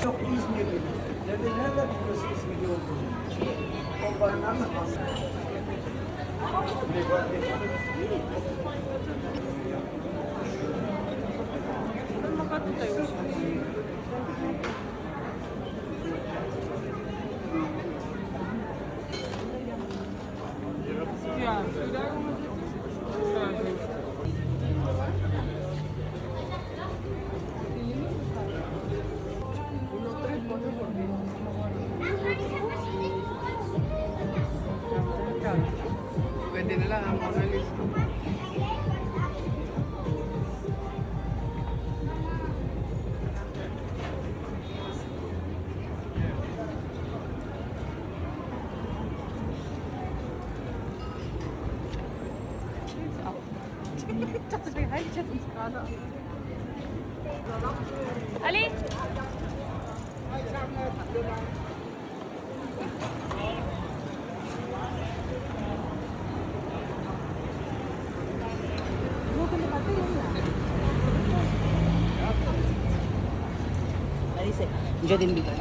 Çok İzmirli. Nerede biliyorsun İzmirli olduğunu? O bana anlatmaz. Pwede na lang ang mga list. Ich dachte, wir halten jetzt uns gerade an. Ali? Diyan din bigay.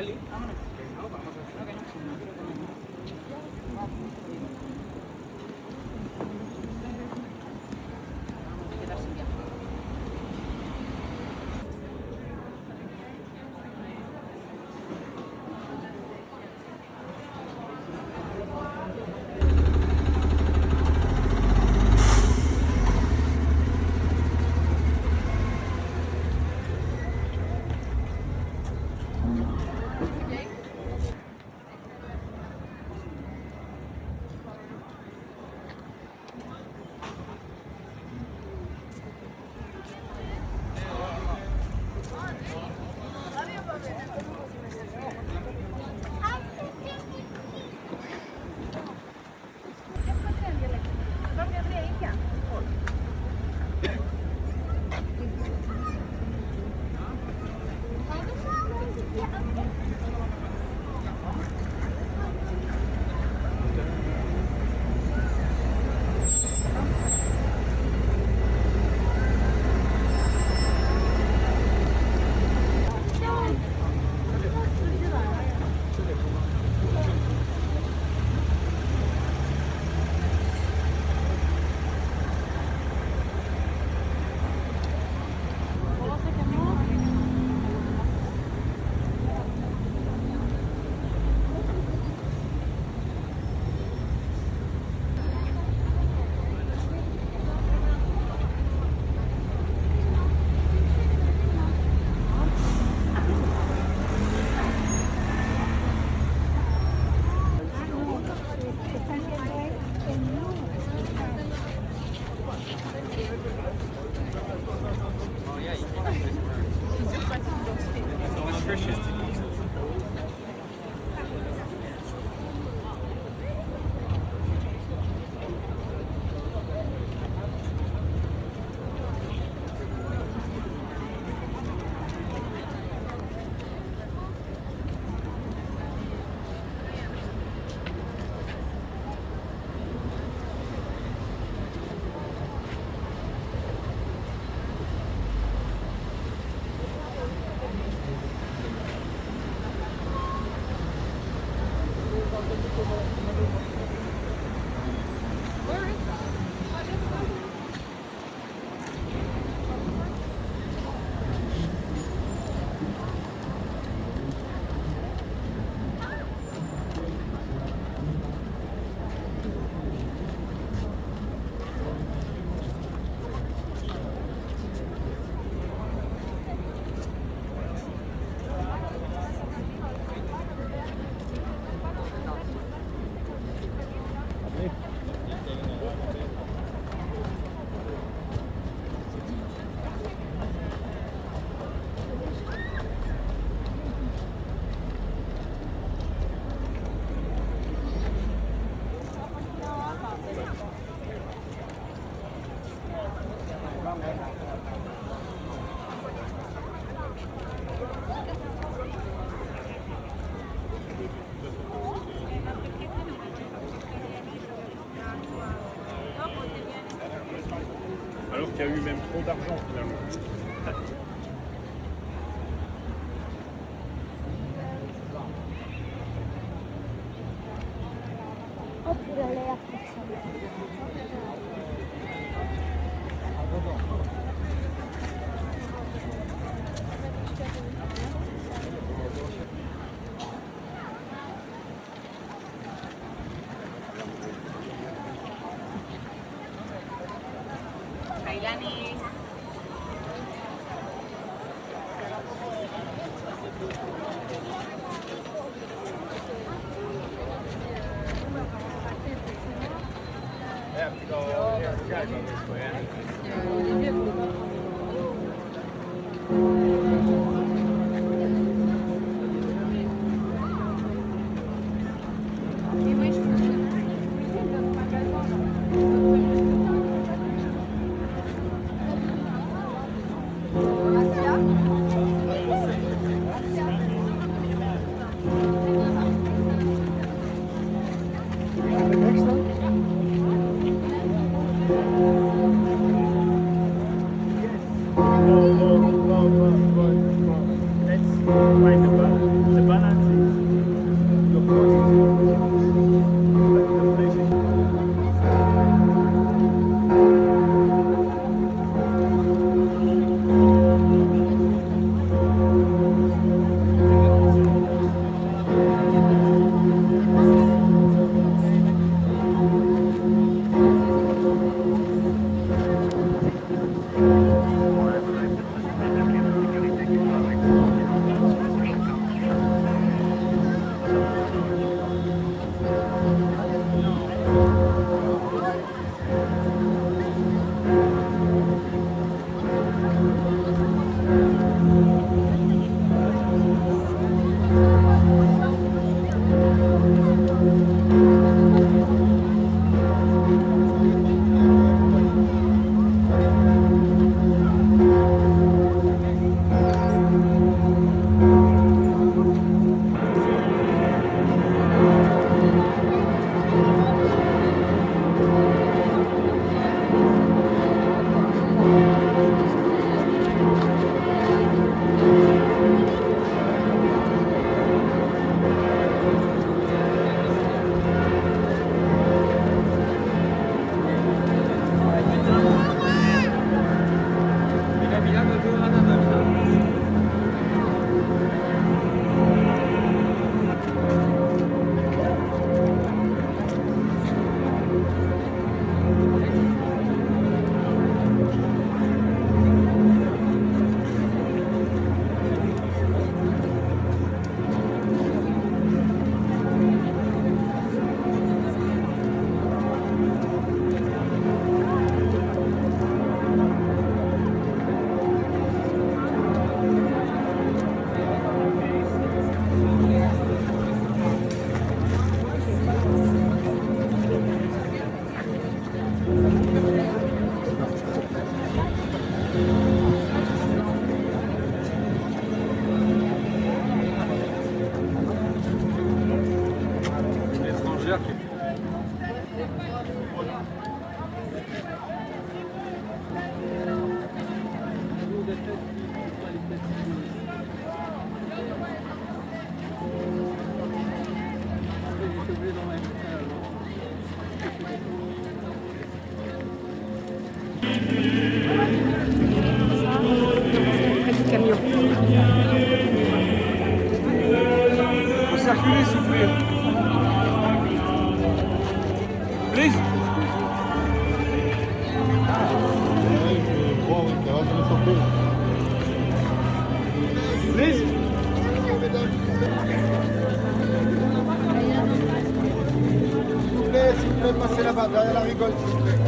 Ali? Where is that? Alors qu'il y a eu même trop d'argent finalement. Hop, il a l'air pour ça. Kailani. Et moi, je pense que dans le magasin, reculer s'il vous plaît. Please. Please. S'il vous plaît, passez là-bas, derrière la rigole, s'il vous plaît.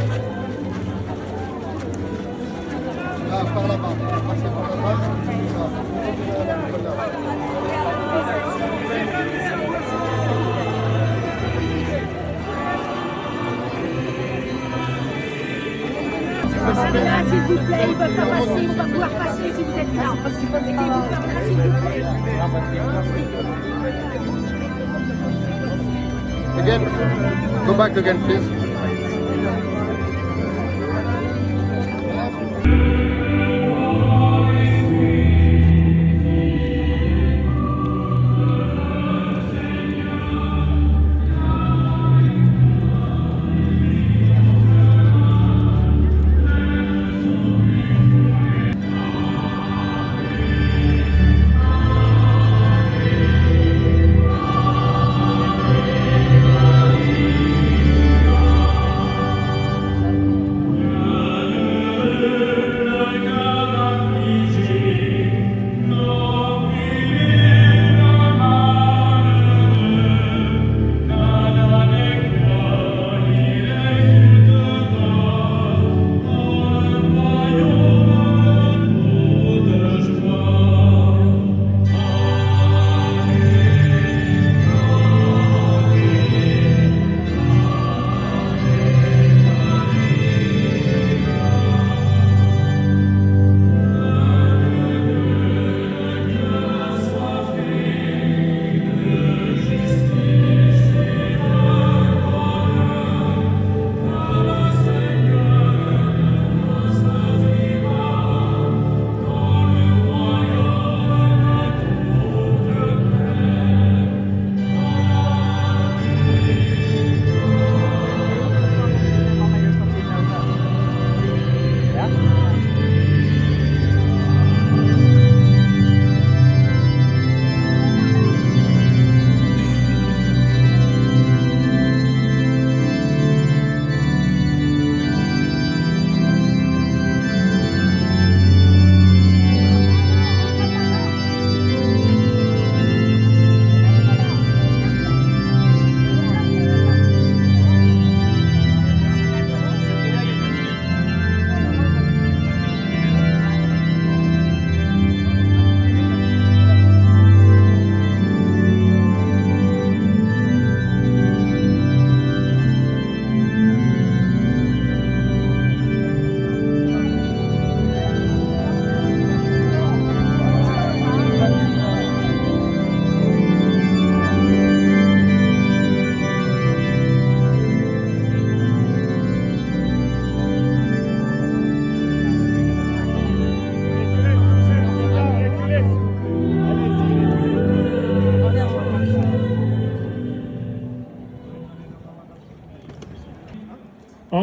Là, par là-bas. Passez par là-bas. Là, s'il vous plaît, ils ne veulent pas passer, on va pouvoir passer si vous êtes là. Parce qu'ils veulent vous faire là, s'il vous plaît. Again, go back again, please.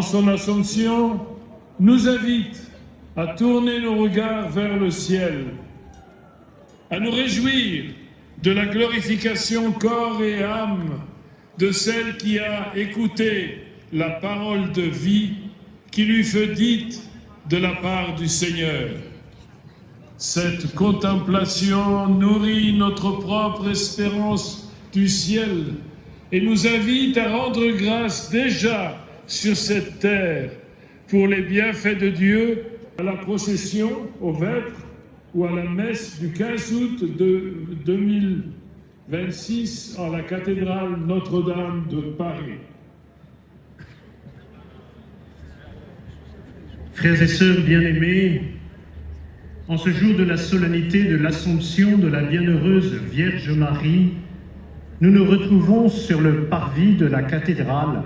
en son assomption, nous invite à tourner nos regards vers le ciel, à nous réjouir de la glorification corps et âme de celle qui a écouté la parole de vie qui lui fut dite de la part du Seigneur. Cette contemplation nourrit notre propre espérance du ciel et nous invite à rendre grâce déjà sur cette terre pour les bienfaits de Dieu à la procession aux vêpres ou à la messe du 15 août de 2026 à la cathédrale Notre-Dame de Paris. Frères et sœurs bien-aimés, en ce jour de la solennité de l'Assomption de la Bienheureuse Vierge Marie, nous nous retrouvons sur le parvis de la cathédrale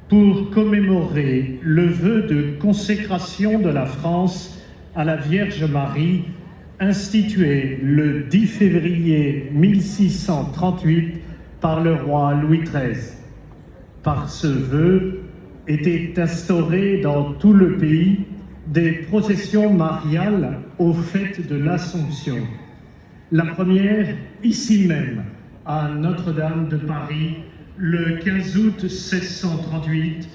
pour commémorer le vœu de consécration de la France à la Vierge Marie, institué le 10 février 1638 par le roi Louis XIII. Par ce vœu étaient instaurées dans tout le pays des processions mariales aux fêtes de l'Assomption. La première, ici même, à Notre-Dame de Paris le 15 août 1638,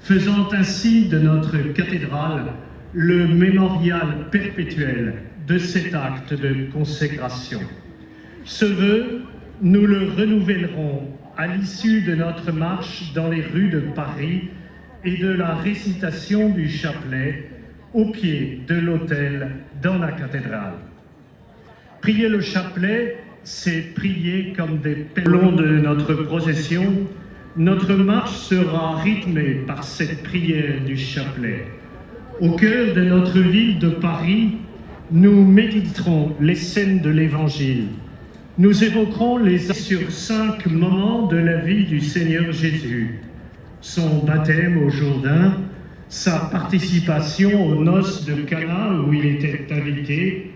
faisant ainsi de notre cathédrale le mémorial perpétuel de cet acte de consécration. Ce vœu, nous le renouvellerons à l'issue de notre marche dans les rues de Paris et de la récitation du chapelet au pied de l'autel dans la cathédrale. Prier le chapelet, c'est prier comme des pèlerins. Au long de notre procession, notre marche sera rythmée par cette prière du chapelet. Au cœur de notre ville de Paris, nous méditerons les scènes de l'Évangile. Nous évoquerons sur 5 moments de la vie du Seigneur Jésus. Son baptême au Jourdain, sa participation aux noces de Cana où il était invité,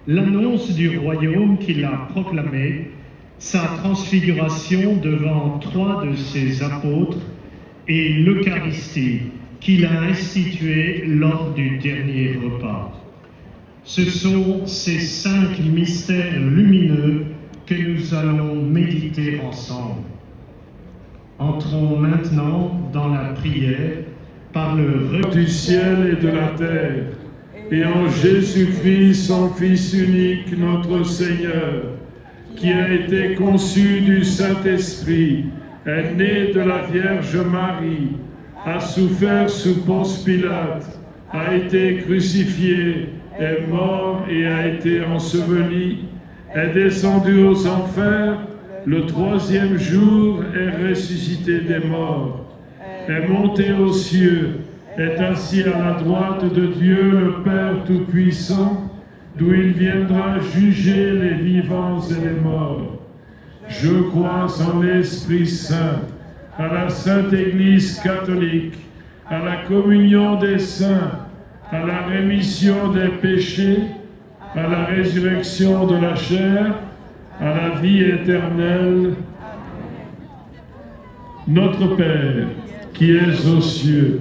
l'annonce du royaume qu'il a proclamé, sa transfiguration devant 3 de ses apôtres et l'Eucharistie qu'il a instituée lors du dernier repas. Ce sont ces 5 mystères lumineux que nous allons méditer ensemble. Entrons maintenant dans la prière par le du ciel et de la terre, et en Jésus-Christ, son Fils unique, notre Seigneur, qui a été conçu du Saint-Esprit, est né de la Vierge Marie, a souffert sous Ponce Pilate, a été crucifié, est mort et a été enseveli, est descendu aux enfers, le 3e jour est ressuscité des morts, est monté aux cieux, est assis à la droite de Dieu le Père Tout-Puissant, d'où il viendra juger les vivants et les morts. Je crois en l'Esprit Saint, à la Sainte Église catholique, à la communion des saints, à la rémission des péchés, à la résurrection de la chair, à la vie éternelle. Notre Père, qui es aux cieux,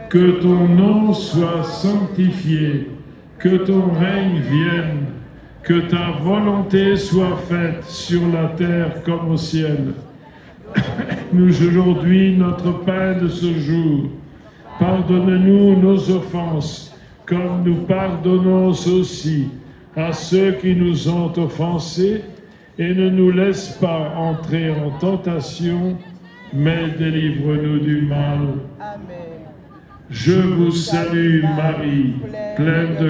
que ton nom soit sanctifié, que ton règne vienne, que ta volonté soit faite sur la terre comme au ciel. Nous aujourd'hui notre pain de ce jour. Pardonne-nous nos offenses, comme nous pardonnons aussi à ceux qui nous ont offensés, et ne nous laisse pas entrer en tentation, mais délivre-nous du mal. Amen. Je vous salue Marie, pleine de